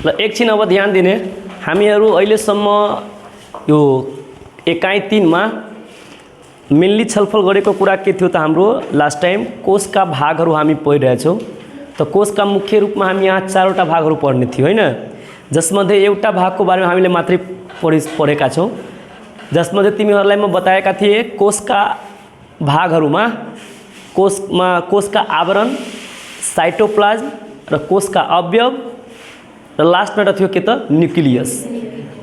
ल एकछिन अब ध्यान दिने, हामीहरू अहिलेसम्म यो एकाइ 3 मा मेनली छलफल गरेको कुरा के थियो त हाम्रो लास्ट टाइम कोषका भागहरू हामी पढिरहेछौँ। त कोषका मुख्य रूपमा हामी यहाँ 4वटा भागहरू पढ्ने थियो हैन, जसमध्ये एउटा भागको बारेमा हामीले मात्रै पढेका छौँ, जसमध्ये तिमीहरूलाई म बताएका थिएँ कोषका भागहरूमा कोषका आवरण, साइटोप्लाज्म र कोषका अवयव र लास्टमा एउटा थियो के त न्युक्लियस।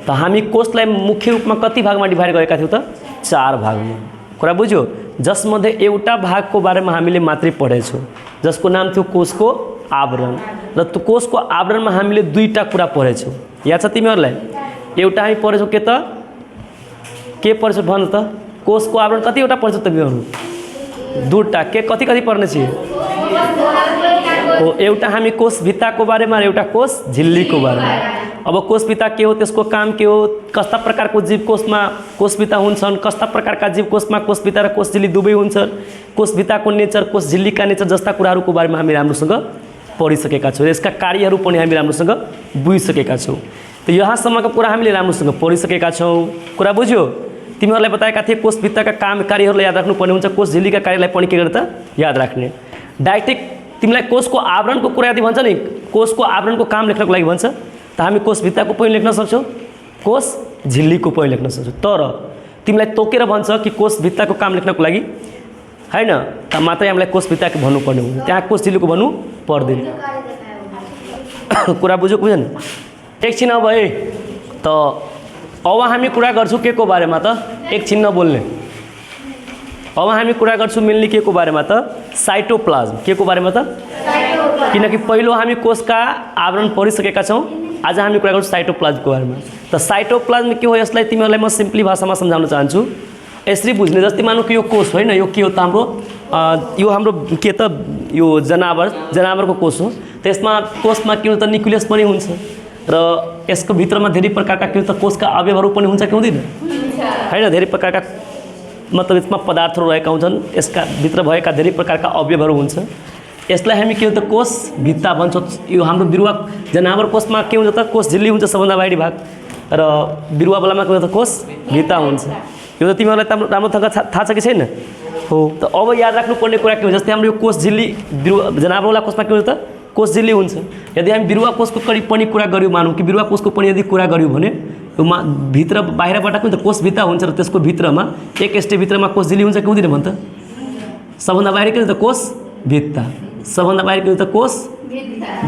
त हामी कोषलाई मुख्य रूपमा कति भागमा डिभाइड गरेका थियौँ त 4 भागमा। कुरा बुझ्यो? जसमध्ये एउटा भागको बारेमा हामीले मात्रै पढेछौँ, जसको नाम थियो कोषको आवरण। र त्यो कोषको आवरणमा हामीले 2टा कुरा पढेछौँ, याद छ तिमीहरूलाई? एउटा हामी पढेछौँ के त के पढेछौँ भन त? कोषको आवरण कतिवटा पढेछौँ तिमीहरू? 2टा। के कति कति पढ्ने छिए? एउटा हामी कोष भित्ताको बारेमा र एउटा कोष झिल्लीको बारेमा। अब कोष भित्ता के हो, त्यसको काम के हो, कस्ता प्रकारको जीव कोषमा कोष भित्ता हुन्छन्, कस्ता प्रकारका जीव कोषमा कोष भित्ता र कोष झिल्ली दुवै हुन्छन्, कोष भित्ताको नेचर, कोष झिल्लीका नेचर जस्ता कुराहरूको बारेमा हामी राम्रोसँग पढिसकेका छौँ। यसका कार्यहरू पनि हामी राम्रोसँग बुझिसकेका छौँ। त यहाँसम्मको कुरा हामीले राम्रोसँग पढिसकेका छौँ। कुरा बुझ्यो? तिमीहरूलाई बताएका थिए कोष भित्ताका काम कार्यहरूलाई याद राख्नुपर्ने हुन्छ, कोष झिल्लीका कार्यलाई पनि के गर्दा याद राख्ने। डाइरेक्ट तिमीलाई कोषको आवरणको कुरा यदि भन्छ नि, कोषको आवरणको काम लेख्नको लागि भन्छ त हामी कोष भित्ताको पनि लेख्न सक्छौँ, कोष झिल्लीको पनि लेख्न सक्छौँ। तर तिमीलाई तोकेर भन्छ कि कोष भित्ताको काम लेख्नको लागि हैन त मात्रै हामीलाई कोष भित्ताको भन्नुपर्ने हुन्छ, त्यहाँ कोष झिल्लीको भन्नु पर्दैन। कुरा बुझ्यो बुझेन? एकछिन अब है त अब हामी कुरा गर्छौँ के को बारेमा त? एकछिन नबोल्ने। अब हामी कुरा गर्छौँ मेनली के को बारेमा त? साइटोप्लाज्म। के को बारेमा त? किनकि पहिलो हामी कोषका आवरण पढिसकेका छौँ, आज हामी कुरा गर्छौँ साइटोप्लाज्मको बारेमा। त साइटोप्लाज्म के हो यसलाई तिमीहरूलाई म सिम्पली भाषामा सम्झाउन चाहन्छु। यसरी बुझ्ने, जस्तै मानौँ कि यो कोष होइन, यो के हो त हाम्रो यो हाम्रो के त यो जनावरको कोष हो। त्यसमा कोषमा के हो त न्युक्लियस पनि हुन्छ र यसको भित्रमा धेरै प्रकारका के हो त कोषका अवयवहरू पनि हुन्छ कि हुँदैन? हैन, धेरै प्रकारका मतलब यसमा पदार्थहरू रहेका हुन्छन्, यसका भित्र भएका धेरै प्रकारका अवयवहरू हुन्छ। यसलाई हामी के हो त कोष भित्ता भन्छौँ। यो हाम्रो बिरुवा जनावर कोषमा के हुन्छ त कोष झिल्ली हुन्छ सबभन्दा बाहिरी भाग, र बिरुवावालामा के हुन्छ त कोष भित्ता हुन्छ। यो त तिमीहरूलाई राम्रो थाहा छ कि छैन? हो। त अब याद राख्नुपर्ने कुरा के हो, जस्तै हाम्रो यो कोष झिल्ली बिरुवा जनावरवाला कोषमा के हुन्छ त कोष झिल्ली हुन्छ। यदि हामी बिरुवा कोषको पनि कुरा गऱ्यौँ, मानौँ कि बिरुवा कोषको पनि यदि कुरा गऱ्यौँ भने यो भित्र बाहिरबाट पनि त कोष भित्ता हुन्छ र त्यसको भित्रमा एक स्टेप भित्रमा कोष झिल्ली हुन्छ कि हुँदैन भन्छ? सबभन्दा बाहिर के हुन्छ त कोष भित्ता, सबभन्दा बाहिर के हुन्छ त कोष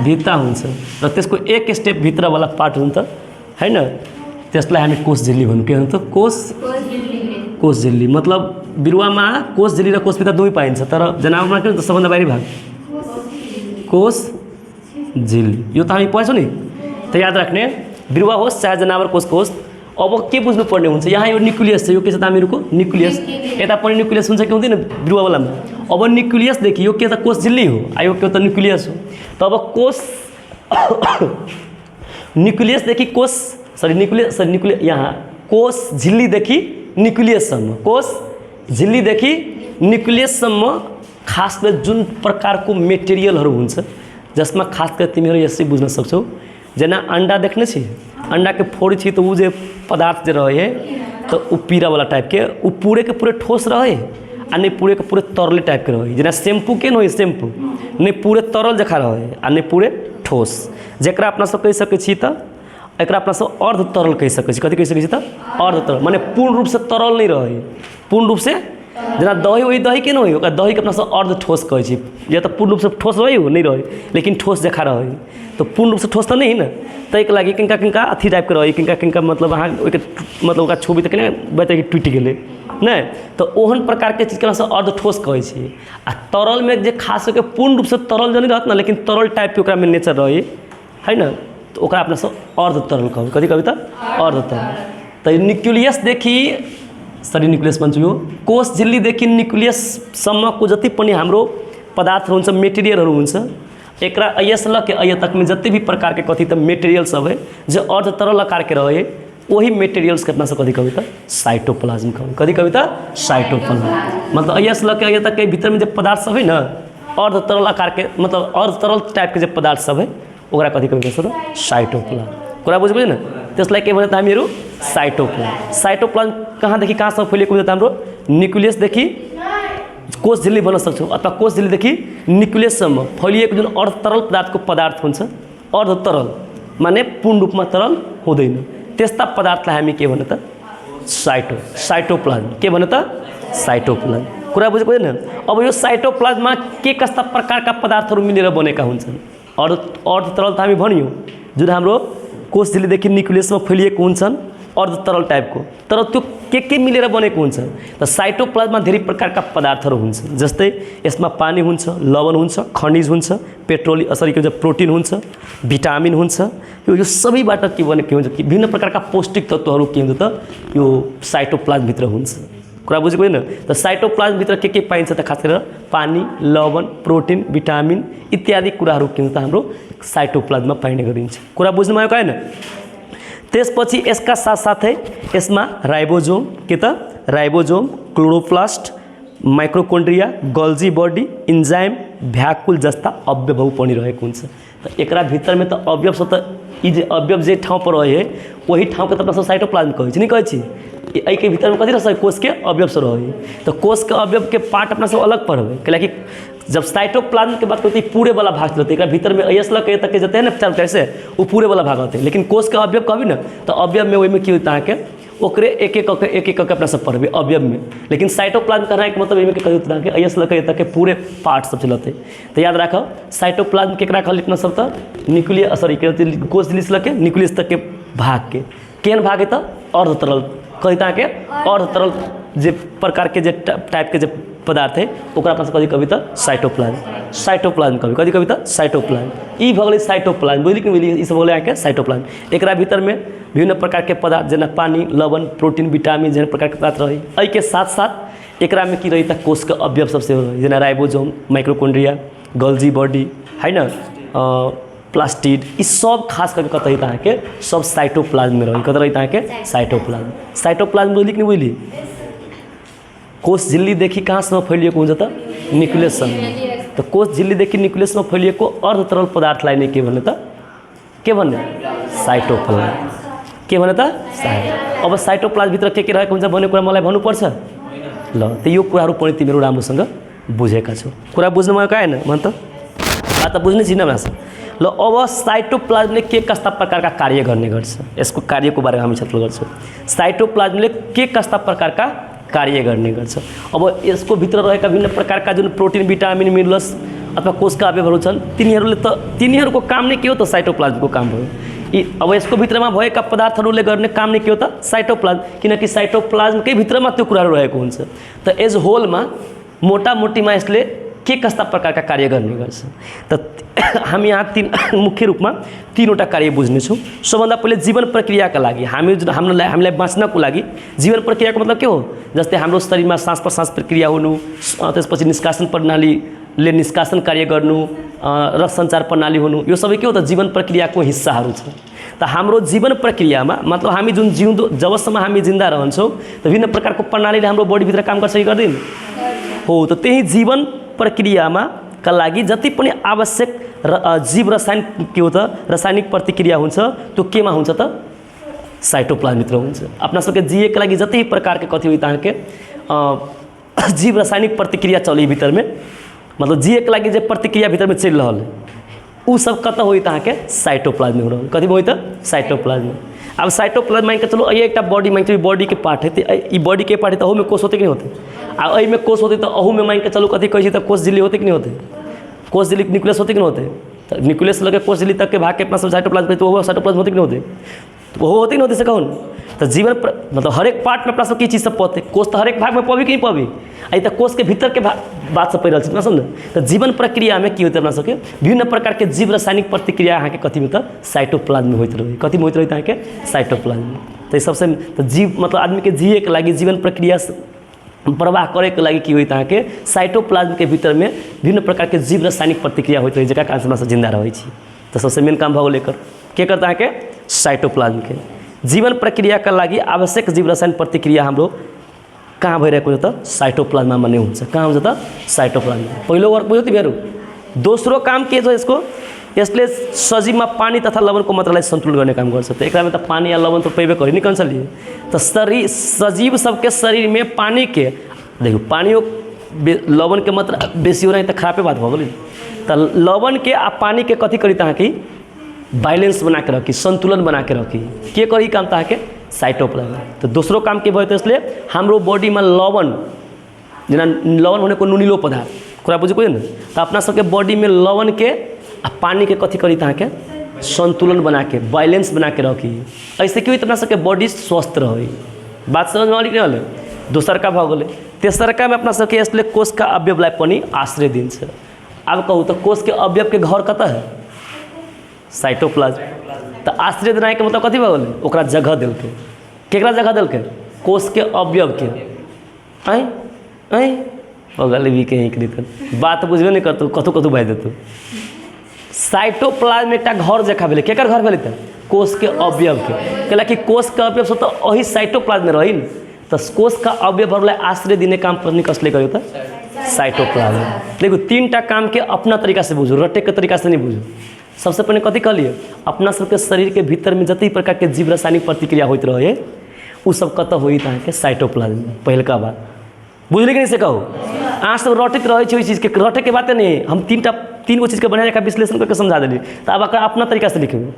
भित्ता हुन्छ र त्यसको एक स्टेप भित्रवाला पार्ट हुन्छ त हैन, त्यसलाई हामी कोष झिल्ली भन्नु। के हुन्छ त कोष झिल्ली। मतलब बिरुवामा कोष झिल्ली र कोष भित्ता दुवै पाइन्छ, तर जनावरमा के हुन्छ त सबभन्दा बाहिरी भाग कोष झिल्ली। यो त हामी पढ्छौँ नि। त याद राख्ने, बिरुवा होस् चाहे जनावर कोषको होस्। अब के बुझ्नुपर्ने हुन्छ, यहाँ यो न्युक्लियस छ, यो के छ त हामीहरूको न्युक्लियस। यता पनि न्युक्लियस हुन्छ कि हुँदैन बिरुवावालामा? अब न्युक्लियसदेखि यो के त कोष झिल्ली हो, यो के त न्युक्लियस हो। त अब कोष न्युक्लियसदेखि कोष न्युक्लियस यहाँ कोष झिल्लीदेखि न्युक्लियससम्म, कोष झिल्लीदेखि न्युक्लियससम्म खास गरी जुन प्रकारको मेटेरियलहरू हुन्छ, जसमा खास गरी तिमीहरू यसरी बुझ्न सक्छौ। जेना अंडा देखने छी, अंडा के फोड़ी छी तो वो जो पदार्थ जो रहे तो वो पीरा वाला टाइप के, वो पूरे के पूरे ठोस रहे आ नहीं पूरे के पूरे तरल टाइप के रहे। जेना शैम्पू के न शैम्पू नहीं पूरे तरल जखा रहे आ नहीं पूरे ठोस, जरा अपना सब कह सकै छी त एकरा अपना सब अर्ध तरल कह सकै छी। कथी कह सकै छी त? अर्ध तरल, माने पूर्ण रूप से तरल नहीं रहे, पूर्ण रूप से जेना दही वही दही के नहीं हो, दही के अपना सब अर्ध ठोस कहे छी, या तो पूर्ण रूप से ठोस रहे हो नहीं रहे लेकिन ठोस जखा रहे, तो पूर्ण रूप से ठोस तो नहीं ना। तो एक लगी किनका किनका अथी टाइप के रहे, किनका किनका मतलब अहाँ मतलब छुबी तक बता कि टूट गए नहीं, तो ओहन प्रकार के चीज के अर्ध ठोस कहे छी। आ तरल में जे खास करके पूर्ण रूप से तरल जो नहीं रहत ना, लेकिन तरल टाइप के ओकरा में नेचर रहे है ना, तो ओकरा अपना सब अर्ध तरल कहू। कथी कहबी त? अर्ध तरल। तो न्यूक्लियस देखी सरी न्यूक्लियस भन्छ यो कोष झिल्ली देखि न्यूक्लियस सम्मको जति पनि हाम्रो पदार्थ हुन्छ, मेटेरियलहरू हुन्छ, एकरा अयस्ल के अय तक में जति भी प्रकार के कथी त मेटेरियल सब है जो अर्ध तरल आकार के रहे, वही मेटेरियल्स के अपना सब कथी कहबी त? साइटोप्लाज्म कहू। कथी कहबी त? साइटोप्लाज्म। मतलब अयस्ल के अय तक के भीतर में जो पदार्थ सब है ना, अर्ध तरल आकार के मतलब अर्ध तरल टाइप के जो पदार्थ सब है ओकरा कथी कहबै त साइटोप्लाज्म कुरा बुझ्नुभयो न त्यसलाई के भन्छ त हामीहरू साइटोप्लाज्म साइटोप्लाज्म कहाँदेखि कहाँसम्म फैलिएको हुन्छ त हाम्रो न्युक्लियसदेखि कोष झिल्ली भन्न सक्छौँ अथवा कोष झिल्लीदेखि न्युक्लियससम्म फैलिएको जुन अर्धतरल पदार्थ हुन्छ अर्धतरल माने पूर्ण रूपमा तरल हुँदैन त्यस्ता पदार्थलाई हामी के भन्नु त साइटोप्लाज्म के भन्नु त साइटोप्लाज्म कुरा बुझेको होइन अब यो साइटोप्लाज्ममा के कस्ता प्रकारका पदार्थहरू मिलेर बनेका हुन्छन् अर्धतरल त हामी भन्यौँ जुन हाम्रो कोष झिल्लीदेखि न्युक्लियसमा फैलिएको हुन्छन् अर्धतरल टाइपको तर त्यो के मिलेर बनेको हुन्छ त साइटोप्लाज्ममा धेरै प्रकारका पदार्थहरू हुन्छन् जस्तै यसमा पानी हुन्छ लवण हुन्छ खनिज हुन्छ के भन्छ प्रोटिन हुन्छ भिटामिन हुन्छ यो सबैबाट के बनेको हुन्छ कि विभिन्न प्रकारका पौष्टिक तत्त्वहरू के हुन्छ त यो साइटोप्लाज्मभित्र हुन्छ कुरा बुझेको होइन त साइटोप्लाज्मभित्र के पाइन्छ त खास गरेर पानी लवण प्रोटिन भिटामिन इत्यादि कुराहरू के हुन्छ त हाम्रो साइटोप्लाज्ममा पाइने गरिन्छ कुरा बुझ्नुभयो होइन त्यसपछि यसका साथसाथै यसमा राइबोजोम के त ribosome chloroplast mitochondria Golgi body enzyme vacuole जस्ता अवयवहरू पनि रहेको हुन्छ त एकरा भितरमे त अवयव सब त ई जे अवयव जे ठाउँ पर रहे वही ठाउँ के त अपना साइटोप्लाज्म कहै छै नहीं कहै छी एहि के भीतर में कथी रहे कोष के अवयव सब रहे तो कोष के अवयव के पार्ट अपना सब अलग पर है कैलाकि जब साइटोप्लाज्म के बात करते पूरे वाला भाग चलते एक भीतर में ऐसा के तक जते हैं ना चारों तरह से वो पूरे वाला भाग होते हैं लेकिन कोष के अवयव कभी ना तो अवयव में वही में की होता है कि ओकरे एक एक अपना सब पढ़बे अवयव में लेकिन साइटोप्लाज्म करना के मतलब कही होता है कि ऐसा के तक पूरे पार्ट सब चलते तो याद रखो साइटोप्लाज्म केकरा कहल अपना सब तो न्यूक्लियस सॉरी कोष झिल्ली से न्यूक्लियस तक के भाग के केन भाग है तो अर्धतरल कहता के अर्धतरल जे प्रकार के जे टाइप के जे पदार्थ है ओकरा अपना कभी कभी तो साइटोप्लाज्म कभी कभी तो साइटोप्लाज्म ई भगले साइटोप्लाज्म बुझली कि बुझली ई सब भगले आके साइटोप्लाज्म एकरा भीतर में विभिन्न प्रकार के पदार्थ जना पानी लवण प्रोटीन विटामिन जेहन प्रकार के पदार्थ रही एहि के साथ साथ एकरा में की रही त कोष के अवयव सबसे रही जना राइबोसोम माइक्रोकोन्ड्रिया गल्जी बॉडी है ना प्लास्टिड ई सब खास करके कत रही के सब साइटोप्लाज्म में रही कत रही के साइटोप्लाज्म बुझली कि नहीं बुझली कोष झिल्ली देखि कहाँसम्म फैलिएको हुन्छ त न्युक्लियससम्म त कोष झिल्ली देखि न्युक्लियसमा फैलिएको अर्धतरल पदार्थलाई नै के भन्ने त के भन्ने साइटोप्लाज्म के भन्ने त अब साइटोप्लाज्म भित्र के रहेको हुन्छ भन्ने कुरा मलाई भन्नुपर्छ ल त यो कुराहरू पनि तिमीहरू राम्रोसँग बुझेका छौ कुरा बुझ्नु मलाई काएन भन त बुझ्नै छिन भाषा ल अब साइटोप्लाज्मले के कस्ता प्रकारका कार्य गर्ने गर्छ यसको कार्यको बारेमा हामी छलफल गर्छौँ साइटोप्लाज्मले के कस्ता प्रकारका कार्य गर्ने गर्छ अब यसको भित्र रहेका विभिन्न प्रकारका जुन प्रोटिन विटामिन मिनरल्स अथवा कोषका अवयवहरू छन् तिनीहरूको काम नै के हो त साइटोप्लाज्मको काम भयो अब यसको भित्रमा भएका पदार्थहरूले गर्ने काम नै के हो त साइटोप्लाज्म किनकि साइटोप्लाज्मकै भित्रमा त्यो कुराहरू रहेको हुन्छ त एज होलमा मोटामोटीमा यसले के कस्ता प्रकारका कार्य गर्ने गर्छ त हामी यहाँ मुख्य रूपमा तीनवटा कार्य बुझ्नेछौँ सबभन्दा पहिले जीवन प्रक्रियाका लागि हामीलाई बाँच्नको लागि जीवन प्रक्रियाको मतलब के हो जस्तै हाम्रो शरीरमा सास प्रश्वास प्रक्रिया हुनु त्यसपछि निष्कासन प्रणालीले निष्कासन कार्य गर्नु रक्त सञ्चार प्रणाली हुनु यो सबै के हो त जीवन प्रक्रियाको हिस्साहरू छ त हाम्रो जीवन प्रक्रियामा मतलब हामी जुन जिउँदो जबसम्म हामी जिन्दा रहन्छौँ त विभिन्न प्रकारको प्रणालीले हाम्रो बडीभित्र काम गर्छ कि गर्दैन हो त त्यही जीवन प्रक्रियामा का लागि जति पनि आवश्यक जीव रसायन के हो त रासायनिक प्रतिक्रिया हुन्छ त्यो केमा हुन्छ त साइटोप्लाज्मभित्र हुन्छ अपना सबके जिएका लागि जति प्रकारके कथी होइ त के जीव रासायनिक प्रतिक्रिया चली भीतर में मतलब जिएका लागि जे प्रतिक्रिया भीतर में चलि रहल उ सब कत होइ त के साइटोप्लाज्म हो रहल कथी होइ त साइटोप्लाज्म अब साइटोप्लाज्म मान के चलो ये एक बॉडी मान के बॉडी के पार्ट है तो बॉडी के पार्ट है तो अहू में कोष होते कि नहीं होते आ में कोष होते तो अहू में मान के चलो कथी कही तो कोष झिल्ली होते कि नहीं होते कोष झिल्ली न्यूक्लियस होते कि नहीं होते तो न्यूक्लियस लगे कोष झिल्ली तक के भाग के अपना सब साइटोप्लाज्म तो वो साइटोप्लाज्म होते कि नहीं होते तो वो होते कि नहीं होते से कहूँ तो जीवन मतलब हर एक पार्ट में अपना सब की चीज़ सब पौते कोष तो हर एक भाग में पवी कि नहीं पवी आई तो कोष के भीतर के बात सब पढ़ रहा समझ तो जीवन प्रक्रिया में की होते अपना सबके विभिन्न प्रकार के जीव रासायनिक प्रतिक्रिया यहाँ के कथी में तो साइटोप्लाज्म में होते रही कथी में होते रही के साइटोप्लाज्म तो सबसे तो जीव मतलब आदमी के जिए के लगी जीवन प्रक्रिया प्रवाह करे के लगी की होता है कि साइटोप्लाज्म के भीतर में विभिन्न प्रकार के जीव रासायनिक प्रतिक्रिया होती रही जगह कारण से जिंदा रही तो सबसे मेन काम भाव लेकर क्या करता है कि साइटोप्लाज्म के जीवन प्रक्रिया का लगी आवश्यक जीव रसायन प्रतिक्रिया हाम्रो कहाँ भइरहेको हुन्छ त साइटोप्लाज्ममा नै हुन्छ कहाँ हुन्छ त साइटोप्लाज्म पहिलो वर्क बुझ्यो तिमीहरू दोस्रो काम के छ यसको यसले सजीवमा पानी तथा लवणको मात्रालाई सन्तुलन गर्ने काम गर्छ। त एकरामा त पानी या लवण तो पेबे करी नहीं कंसलिए। तो शरीर सजीव सबके शरीर में पानी के देखो पानियों लवण के मात्रा बेसी हो रहा है तो खराबे बात हो गई। तो लवण के आ पानी के कथी करी ता कि बैलेंस बना के रखी, संतुलन बना के रखी। के करी काम ता के साइटोप्लाज्म। तो दूसरो काम के भयो इसलिए हाम्रो बॉडी में लवण जना लवण होने को नुनीलो पदार्थ कुरा बुझे कोई ना। तो अपना सबके बॉडी में लवण के आ पानी के कथी करी ता के संतुलन बना के बैलेंस बना के रखी। ऐसे क्यों अपना सबके बॉडी स्वस्थ रही। बात समझ में आल। दोसर का भाग गए। तेसर का में अपना सबके इसलिए कोष का अवयवलाई पनि आश्रय दिन्छ। अब कहूँ तो कोष के अवयव के घर कत है साइटोप्लाज्म। तो आश्रय देना के मतलब कथी भऽ गेलै ओकरा जगह दिलकै। केकरा जगह दिलकै कोष के अवयव के। आई बगल भी कहीं कृत बात बुझबे नहीं करतौ कतौ कतौ बाजि देतौ। साइटोप्लाज्म एकटा घर जका भेलै। केकर घर भेलै त कोष के अवयव के। कैला कि कोष के अवयव सब तो वही साइटोप्लाज्म में रही न। तो कोष का अवयवहरूलाई आश्रय दिने काम पनि कसले गर्यो त साइटोप्लाज्म। देखो तीनटा काम के अपना तरीका से बुझो, रटे के तरीका से नहीं बुझो। सबसे पहले कथी कहलिए अपना सबके शरीर के भीतर में जते प्रकार के जीव रासायनिक प्रतिक्रिया होइत रहे उ सब कत होई अहाँ के साइटोप्लाज्म। पहलका बात बुझले कि नहीं से कहू अहाँ सब रटित रहे छी ओइ चीज के। रटे के बात नहीं हम तीन गो चीज के बढ़िया जगह विश्लेषण करके समझा देली। तो अब अपना तरीका से लिखिए।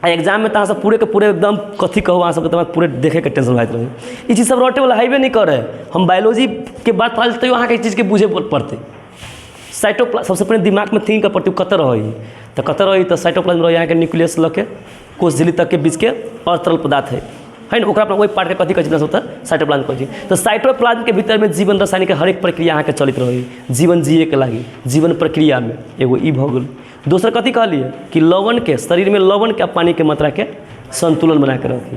एग्जाम में तो सब पूरे के पूरे एकदम कथी कहूँ अहाँ सबके तो पूरे देखे के टेंशन होइत रहे। ये चीज़ सब रटे वाला हाईवे नहीं करे। हम बायोलॉजी के बात पढ़ल तो अहाँ के चीज़ के बुझे पड़ते। साइटोप्लाज्म सबसे पहले दिमाग में थिंक पड़ती कत रही। तो कत रही तो साइटोप्लाज्म रही यहाँ के न्यूक्लियस लके कोष झिल्ली तक के बीच के और तरल पदार्थ है ना। ओकरा वही पार्ट के कथी कहै होता है साइटोप्लाज्म कहै। तो साइटोप्लाज्म के भीतर में जीवन रासायनिक हरेक प्रक्रिया अहाँ के चलित रही। जीवन जिए के लगी जीवन प्रक्रिया में एगो ई भऽ गेल। दोसर कथी कहलिए कि लवण के शरीर में लवण के पानी के मात्रा के संतुलन बना के रखी।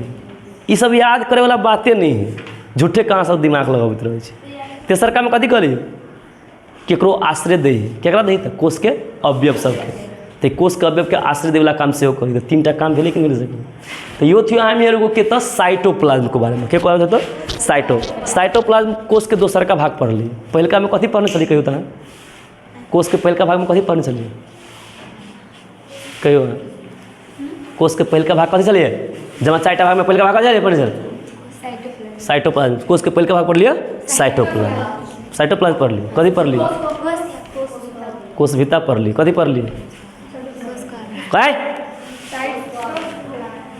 ये सब याद करे वाला बातें नहीं है। झूठे कहाँ सब दिमाग लगाबैत रहे छी। तेसर काम कथी कहलिए केकरो आश्रय दे। केकरा दे तो कोष के अवयव सबके। तो कोष के अवयव के आश्रय दे वाला काम से करी। तो तीनटा काम भेले कि मिल सके। तो यो थियो हामीहरुको के त साइटोप्लाज्म के बारे में। के कहल तो साइटोप्लाज्म कोष के दोसर का भाग पढ़ली। पहलका में कथी पढ़ने चली कहियो त कोष के पहलका भाग में कथी पढ़ने चलिए कहियो। कोष के पहलका भाग कथी चलिए जमा चारटा भाग में पहलका भाग कथी पढ़ने चल साइटोप्लाज्म। कोष के पहलका भाग पढ़ लिया साइटोप्लाज्म। साइटोप्लाज्म पढ़ ली कथी पढ़ ली कोषभिता पढ़ ली कथी पढ़ ली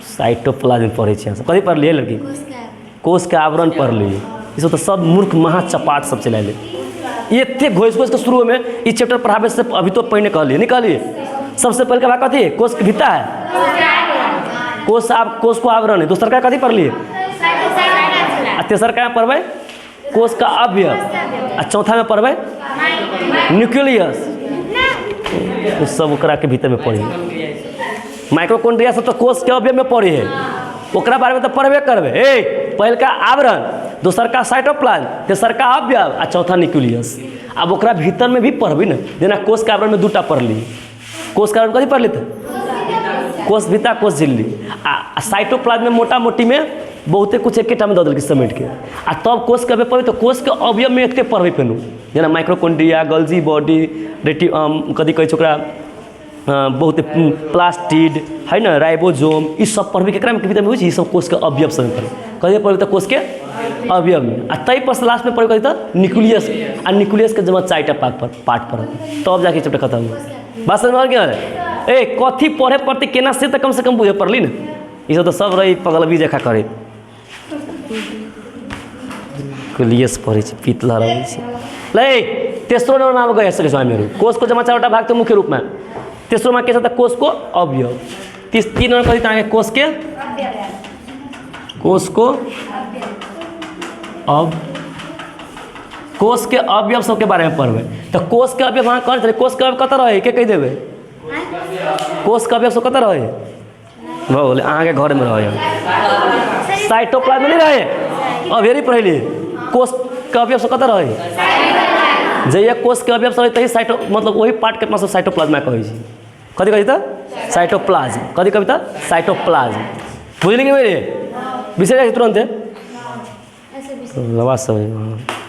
साइटोप्लाज्म पढ़े छी कथी पढ़ ली लड़की कोष के आवरण पढ़ ली। ई सब तो सब मूर्ख महा चपाट सब चला ले। ये घोष घोष के शुरू में ये चैप्टर पढ़ावे से अभी तो पढ़ने कहलिए नहीं कहलिए। सबसे पहले का भाग कथी कोष के भित्ता है। कोष को आवरण है। दूसर का कथी पढ़ लिए तेसर का पढ़बे कोष का अवयव आ चौथा में पढ़बे न्यूक्लियस। तो सब ओकरा के भीतर में पढ़ी। माइक्रोकॉन्ड्रिया सब तो कोष के अवयव में पढ़ी है। ओकरा बारे में तो पढ़बे करबे। पहल का आवरण दूसर का साइटोप्लाज्म तेसर का अवयव आ चौथा न्यूक्लियस। अब ओकरा भीतर में भी पढ़बी ना। जेना कोष के आवरण में दूटा पढ़ ली। कोष के आवरण कथी पढ़ ली कोष भित्ता कोष झिल्ली आ साइटोप्लाज्म में मोटा मोटी में बहुते कुछ एकेटा में दऽ देलकै समेट के। आ तब कोष के अवयव पढ़बे तो कोष के अवयव में एते पढ़बे फेनु जेना माइक्रोकॉन्ड्रिया गल्जी बॉडी कथी कहै छै ओकरा बहुत प्लास्टिड है ना राइबोसोम ई सब पढ़बे केकरा में भीतर में होइ छै। ई सब कोष के अवयव सब में कथी पढ़बे तो कोष के अवयव में। आ तै पर लास्ट में पढ़बे कथी तो न्यूक्लियस। आ न्यूक्लियस के जमा चारटा पार्ट पढ़बे तब जाके चैप्टर खत्म हो। बात समझ में आ गया। कथी पढ़े पड़ती केना से तो कम से कम बुझे पड़ली ना। ये सब तो सब रही पगलबी जखा करे न्यूक्लियस पढ़े पीतला रहे ले। तेसरो नाम गए सके हामीहरू कोष को जमा चारवटा भाग तो मुख्य रूप में। तेसरो में के कोष को अवयव। तीन नंबर कथी ताके कोष के अवयव सबके बारे में पढ़बे। तो कोष के अवयव अहाँ कहल छलै कोष के अवयव कतऽ रहे के कहि देबै कोष के अवयव सब कतऽ रहे भऽ गेलै अहाँ के घर में रहे। साइटोप्लाज्म नहीं रहे अभेरी पढ़ली। कोष के अवयव सब कतऽ रहे जइया कोष के अवयव सब तही साइटो मतलब वही पार्ट के मतलब साइटोप्लाज्म कहै छी। कथी कहै त साइटोप्लाज्म कथी कहै त साइटोप्लाज्म। बुझली कि मेरे विषय तुरंत है लवा सब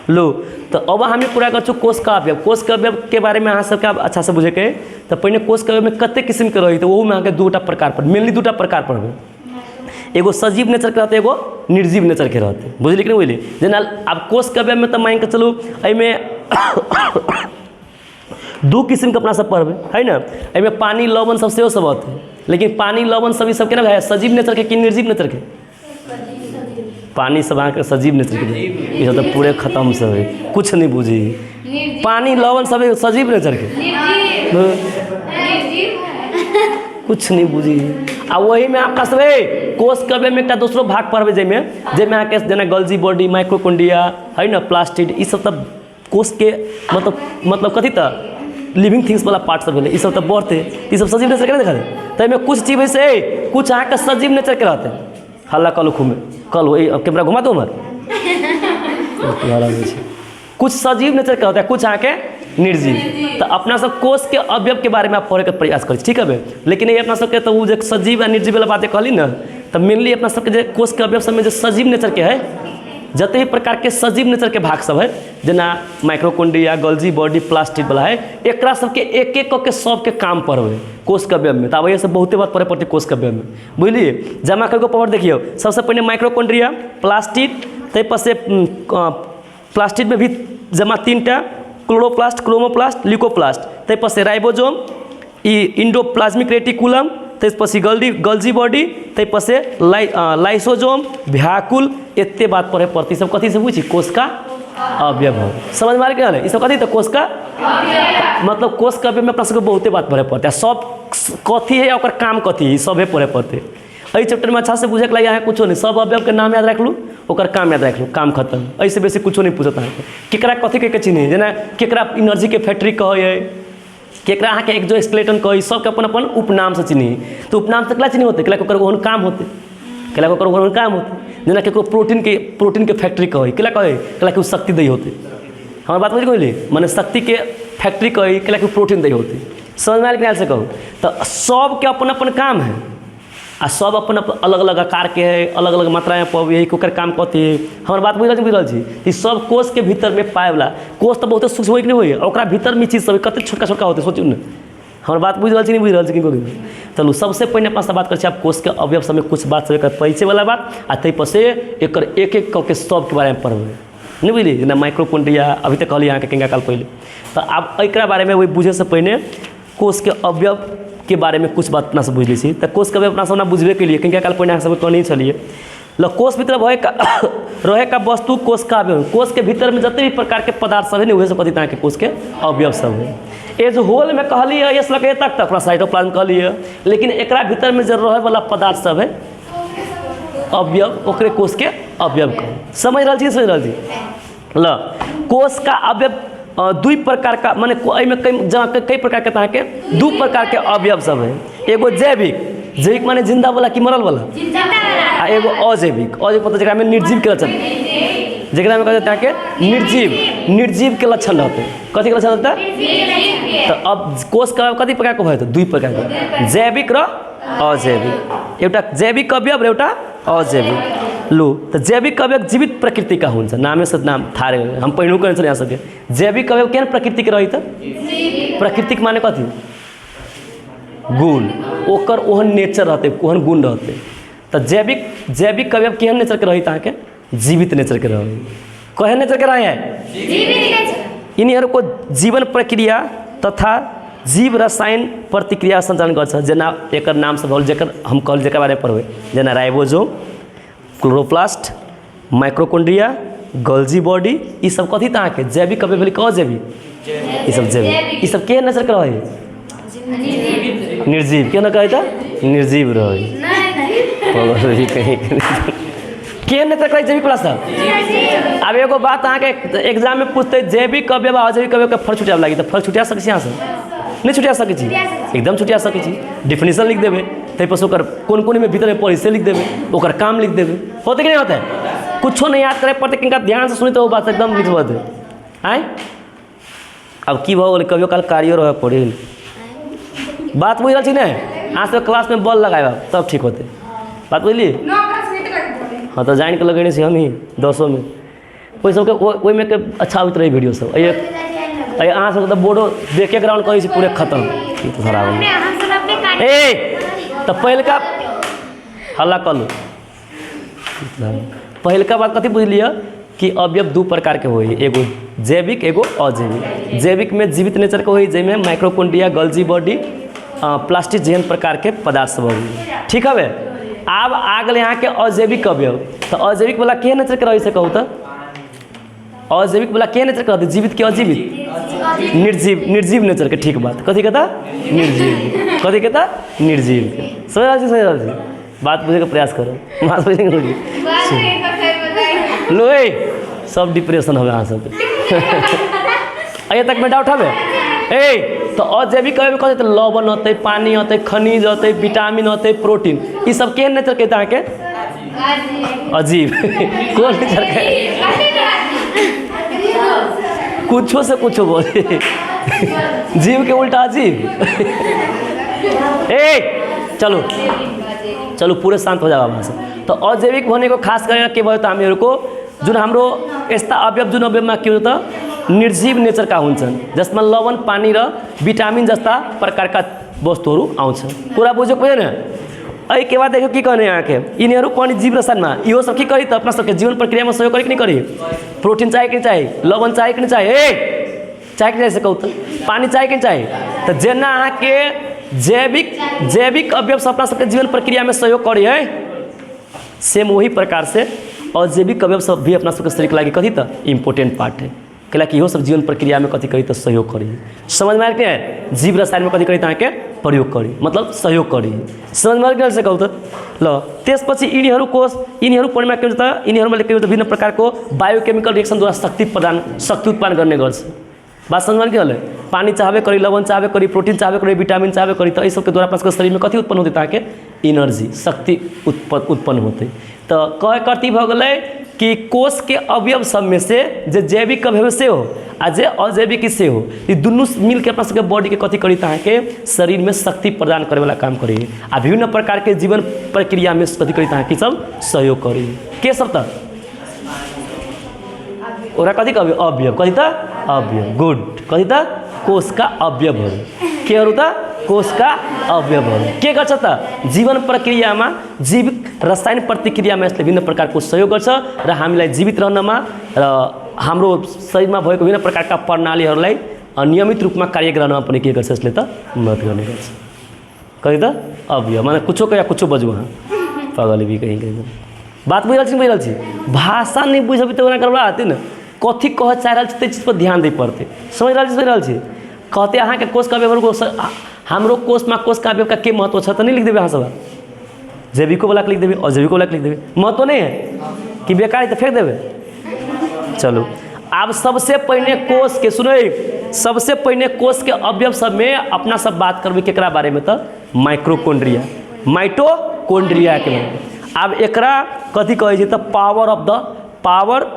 लो तो अब हमें पूरा कर कोष का अवयव। कोष के अवयव के बारे में अहाँ सबके अच्छा से बुझे के तो पहले कोष के अवयव में कते किस्म के रही तो वो में अहाँ के दूटा प्रकार पर मेनली दूटा प्रकार पढ़बे। एगो सजीव नेचर के रहते एगो निर्जीव नेचर के रहते बुझलिए कि नहीं बुझलिए। जेना अब कोष के अवयव में तो मान के चलू एमें दू किस्म के अपना सब पढ़बे है ना। एमें पानी लवण सब सेहो सब आते लेकिन पानी लवण सब सब के ना है सजीव नेचर के कि निर्जीव नेचर के। पानी सब अहाँ के सजीव नेचर के ये सब तो पूरे खत्म सब है कुछ नहीं बुझी। पानी लवण सब सजीव नेचर के कुछ नहीं बुझी। आ वही में अपना सब कोष के अवयव में एक दूसरो भाग पढ़बे जैमें अहाँ के जेना गल्जी बॉडी माइक्रोकोन्ड्रिया है ना प्लास्टिड ई सब तब कोष के मतलब कथी त लिविंग थिंग्स वाला पार्ट सब है। सब तो बढ़ते ये सब सजीव नेचर के देखा तो एमें कुछ चीज वैसे कुछ अहाँ के सजीव नेचर के रहते हल्ला कल घूमे कल वही कैमरा घुमा दो उमर कुछ सजीव नेचर के होता है कुछ अहाँ के निर्जीव। तो अपना सब कोष के अवयव के बारे में आप पढ़े के प्रयास करी ठीक है। लेकिन ये अपना सबके तो वो जो सजीव आ निर्जीव वाला बातें कहली ना तो मेनली अपना सबके जो कोष के अवयव सब में जो सजीव नेचर के है जते भी प्रकार के सजीव नेचर के भाग सब है जेना माइक्रोकोन्ड्रिया गल्जी बॉडी प्लास्टिड वाला है एक सबके एक एक के सबके काम पढ़े कोष के अवयव में। तो अब ये सब बहुते बात पढ़े पड़ती कोष के अवयव में बुझलिए। जमा करके पढ़ देखियो सबसे पहले माइक्रोकोन्ड्रिया प्लास्टिड तैपर से प्लास्टिड में भी जमा 3टा क्लोरोप्लास्ट क्रोमोप्लास्ट ल्यूकोप्लास्ट तैपर से राइबोसोम इंडोप्लाज्मिक रेटिकुलम तैपर गल्जी बॉडी तैपर से लाइसोसोम व्याकुल एते बात पढ़े पड़ती सब कथी से पूछी कोष का अवयव हो समझ में आ गया ये सब कथी तो कोष का मतलब कोष के अवयव में अपना सबके बहुते बात पढ़े पड़ते सब कथी है और काम कथी है सबे पढ़े पड़ते। एहि चैप्टर में अच्छा से बुझे के लगे यहाँ कुछ नहीं सब अवयव के नाम याद रख लू और काम याद रख लू काम खत्म ऐसे बेसी कुछ नहीं पूछता है। केकरा कथी के चिन्ह जेना केकरा एनर्जी के फैक्ट्री कहे केकरा अहाँ के एक्सोस्केलेटन कही सबके अपन अपन उपनाम से चिन्ही। तो उपनाम से केला चिन्ह होते केला ओहन काम होते केला ओहन काम होते जेना केकरो प्रोटीन के फैक्ट्री कहे केला के शक्ति दी होते हमारे बात बुझ गई माने शक्ति के फैक्ट्री कही केला के प्रोटीन दी होते समझ में आयल से कहूँ। तो सबके अपन अपन काम है आ सब अपन अलग अलग आकार के है अलग अलग मात्रा में पावे यही ओकर काम कथी है हमारे बात बुझ रही छी। सब कोष के भीतर में पाए वाला कोष तो बहुत सूक्ष्म नहीं हुई और भीतर में चीज सब कते छोटका छोटका होते सोचू ना हमारे बात बुझ रही नहीं बुझ रही कि चलू सबसे पहले अपना बात कर आप कोष के अवयव सब में कुछ बात सब परिचय वाला बात आ तैपर से एक एक करके सब के बारे में पढ़बे नहीं बुझलिए जेना माइक्रोकोन्ड्रिया अभी तक कहली यहाँ के कनिका काल पहले। तो आप एक बारे में वही बुझे से पहले कोष के अवयव के बारे में कुछ बात अपना से बुझ ली। तो कोष के अवयव अपना सब बुझे के लिए कनिका काल पहले सब कहनी चलिए ल कोष भीतर रहे का वस्तु कोष का अवयव कोष के भीतर में जितने भी प्रकार के पदार्थ सब है वही सब कथी के कोष के अवयव सब है। एज होल में कहली है इस लगे तक अपना साइटोप्लाज्म कहली है लेकिन एकरा भीतर में जो रहे वाला पदार्थ सब है अवयव ओकरे कोष के अवयव कह समझ रही ल कोष का अवयव दुई प्रकार का माने कई प्रकार के तरह के दू प्रकार के अवयव सब है। एगो जैविक माने जिंदा वाला कि मरल वाला आ एगो अजैविक पता जरा में निर्जीव के लक्षण जरा में कहते हैं कि निर्जीव के लक्षण रहते हैं कथी के लक्षण रहता है। तो अब कोष का कथी प्रकार के होते दुई प्रकार के जैविक र अजैविक एउटा जैविक अवयव र एउटा अजैविक लो। तो जैविक अवयव जीवित प्रकृति का हुन्छ नामे से नाम थारे हम पहिनो करें यहाँ सबके जैविक अवयव केहन प्रकृति के रही प्राकृतिक माने कथी गुण ओकर ओहन नेचर रहते ओहन गुण रहते। तो जैविक अवयव केहन नेचर के रही के जीवित नेचर के रही कहन नेचर के रहे हैं इन्हीं को जीवन प्रक्रिया तथा जीव रसायन प्रतिक्रिया संचालन कर जेना एक नाम सब जकर हम कहल जकर बारे में पढ़बे जेना ribosome chloroplast mitochondria Golgi body ये सब कथी तरह के जैविक अवयव भेल अजैविक ये सब जैविक ये सब केहन नेचर के रहे निर्जीव केहन कहे था निर्जीव रहे केहन नेचर करे जैविक वाला सब। अब एगो बात अहाँ के एग्जाम में पूछते जैविक अवयव अजैविक अवयव के फर्क छुटिया लगी तो फर्क छुटिया सकै छी यहाँ से नहीं छुटिया सकै छी एकदम छुटिया सकै छी डिफिनेशन लिख देवे तैपर से कौन कौन में भीतर में पढ़ी से लिख देवे ओकर काम लिख देवे होते कि नहीं होता है कुछो नहीं याद करे पड़ते किनका ध्यान से सुनी तो वो बात एकदम लिख देते आए। अब की भऽ गेलै कभियो काल कार्यो रहे पड़े बात बुझ रही ना अहाँ सब क्लास में बॉल लगाए तब ठीक होते बात बुझलिए हाँ तो जान के लगेने से हम ही 10 में ओहि सबके ओहिमे के अच्छा होइत रही वीडियो सब अहाँ सब तऽ बोर्डो देखे ग्राउंड कहै छी पूरे खत्म ए तऽ पहिलका हल्ला कलू पहिलका बात कथी बुझलिए कि अवयव दू प्रकार के होई एगो जैविक एगो अजैविक जैविक में जीवित नेचर के होई जैमे माइक्रोकोन्ड्रिया गल्जी बॉडी प्लास्टिक जेहन प्रकार के पदार्थ सब होई ठीक है। अब आ गए यहाँ के अजैविक अवयव तो अजैविक वाला के नेचर के रही से कहू तो अजैविक वाला के नेचर के रहते जीवित के अजीवित निर्जीव नेचर के ठीक बात कथी कहता निर्जीव कथी कहता निर्जीव सही रहा बात बुझे का प्रयास करो बात बुझे लो सब डिप्रेशन हमें अहाँ सबके अये तक में डाउट हमें ए तो अजैविक कहते तो लवण होते पानी होते खनिज होते विटामिन होते प्रोटीन ये सब केहन नेचर कहते हैं के अजीब कौन नेचर के कुछो से कुछो बोले जीव के उल्टा अजीब ए चलो चलो पूरे शांत हो जाओ वहाँ से तो अजैविक होने को खास करके के भयो तो हामीहरु को जुन हाम्रो यस्ता अवयव जुन अवयवमा के हुन्छ निर्जीव नेचर का हुन्छन् जसमा लवण पानी र विटामिन जस्ता प्रकारका वस्तुहरू आउँछ कुरा बुझ्यो होइन अई के बाद देखो की कहने यहाँ के यिनीहरू पनि जीव रसायनमा इहो सब की करी त अपना सबके जीवन प्रक्रियामा सहयोग करी कि नहीं करी प्रोटीन चाहिए कि नहीं चाहिए लवण चाहिए कि नहीं चाहिए चाहिए कि नहीं से कहू तो पानी चाहिए कि नहीं चाहिए तो जेना अहाँ के जैविक अवयव से अपना सबके जीवन प्रक्रिया में सहयोग करी है सेम वही प्रकार से अजैविक अवयव सब भी अपना सबके शरीर के लगी कथी तो इम्पोर्टेंट पार्ट है कैलाकि इहो सब जीवन प्रक्रिया में कथी करी तो सहयोग करी समझ में आके जीव रसायन में कथी करी तो के प्रयोग करी मतलब सहयोग करी समझ में आके से कहू तो ल त्यसपछि यिनीहरू कोष यिनीहरू परिमा के हुन्छ यिनीहरूमा के हुन्छ विभिन्न प्रकारको बायोकेमिकल रिएक्सन द्वारा शक्ति उत्पादन गर्ने गर्छ बात समझ में के पानी चाहबे करी लवण चाहबे करी प्रोटीन चाहबे करी विटामिन चाहबे करी तो सबके द्वारा अपना शरीर में कथी उत्पन्न होते ताकि एनर्जी शक्ति उत्पन्न होते तो कहे करती भ गए कि कोष के अवयव सब में से जे जैविक अवयव से हो आ जे अजैविक से हो ये दुनू मिल के अपना सबके बॉडी के कथी करी ताकि शरीर में शक्ति प्रदान करे वाला काम करी आ विभिन्न प्रकार के जीवन प्रक्रिया में कथी करी ताकि सब सहयोग करी के सब तक ओरा कथी कहबे अवयव कथी त अवयव गुड कथी त कोष का अवयवहरू केहरू त कोष का अवयवहरू के गर्छ त जीवन प्रक्रियामा जैविक रसायन प्रतिक्रियामा यसले विभिन्न प्रकारको सहयोग गर्छ र हामीलाई जीवित रहनमा र हाम्रो शरीरमा भएको विभिन्न प्रकारका प्रणालीहरूलाई नियमित रूपमा कार्य गराउनमा पनि के गर्छ यसले त मद्दत गर्ने गर्छ कथी त अवयव माने कुछो या कुछो बजु वहाँ पागल भी कहीं बात बुझल छी भाषा नहीं बुझबी तो ओना करबा आते न कथी कह चाह रहल छी चीज पर ध्यान दे पड़ते समझ रहल छी कहते अहाँ के कोष का अवयव को हमरो कोष में कोष का अवयव का के महत्व छ तो नहीं लिख देबे अहाँ सब जैविको वाला लिख देबे अजैविको वाला लिख देबे महत्व नहीं है कि बेकार तो फेंक देबे चलो अब सबसे पहले कोष के सुनो सबसे पहले कोष के अवयव सब में अपना सब बात करबे केकरा बारे में तो माइक्रोकोन्ड्रिया माइटोकोन्ड्रिया के बारे में अब एकरा कथी कहे छै तो power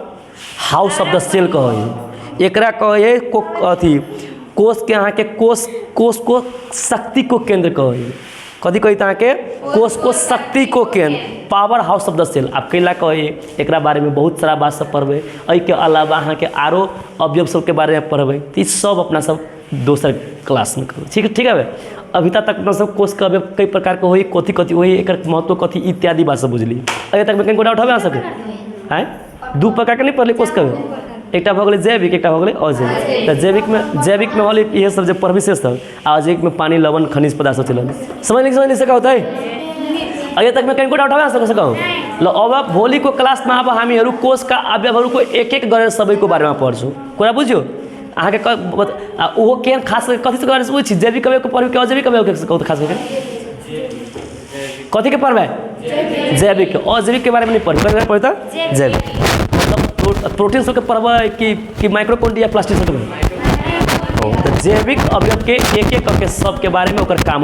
house of the cell कहे एकरा कहे को अथी कोष के अहाँ के कोष को शक्ति को केंद्र कहे कथी कही अहाँ के कोष को शक्ति को केंद्र power house of the cell आप कैला कहे एकरा बारे में बहुत सारा बात सब पढ़बे एहि के अलावा अहाँ के आरो अवयव सब के बारे में पढ़बे तो सब अपना सब दोसर क्लास में करबे ठीक है अभी तक अपना सब कोष का अवयव कई प्रकार के होई कथी कथी होई एकर महत्व कथी इत्यादि बात सब बुझली अभी तक में कहीं डाउट हवे आ सके हैं दू प्रकार के नहीं पढ़ले कोष का एकटा भ गेलै जैविक एकटा भ गेलै अजैविक तो जैविक में होलै ये सब जे परविशेष सब आ अजैविक में पानी लवण खनिज पदार्थ सब चलल समझ नहीं सका होता है अभी तक में कहीं डाउट हवे आ सकौ ल अब भोलि को क्लास में अब हामीहरू कोष का अवयवहरू को एक एक गरेर सबैको बारेमा पढ्छौं कुरा बुझ्यो अहाँ के ओहो के खास कथी से गरेर बुझि जैविक अवयव को पढ्यो कि अजैविक अवयव के कहू खास करके कथी के पढ़बै जैविक अजैविक के बारे में नहीं पढ़बै पढ़ता जैविक मतलब प्रोटीन सब के पढ़बै कि माइक्रोकोन्ड्रिया प्लास्टिक सब के तो जैविक अवयव के एक एक करके सब के बारे में ओकर काम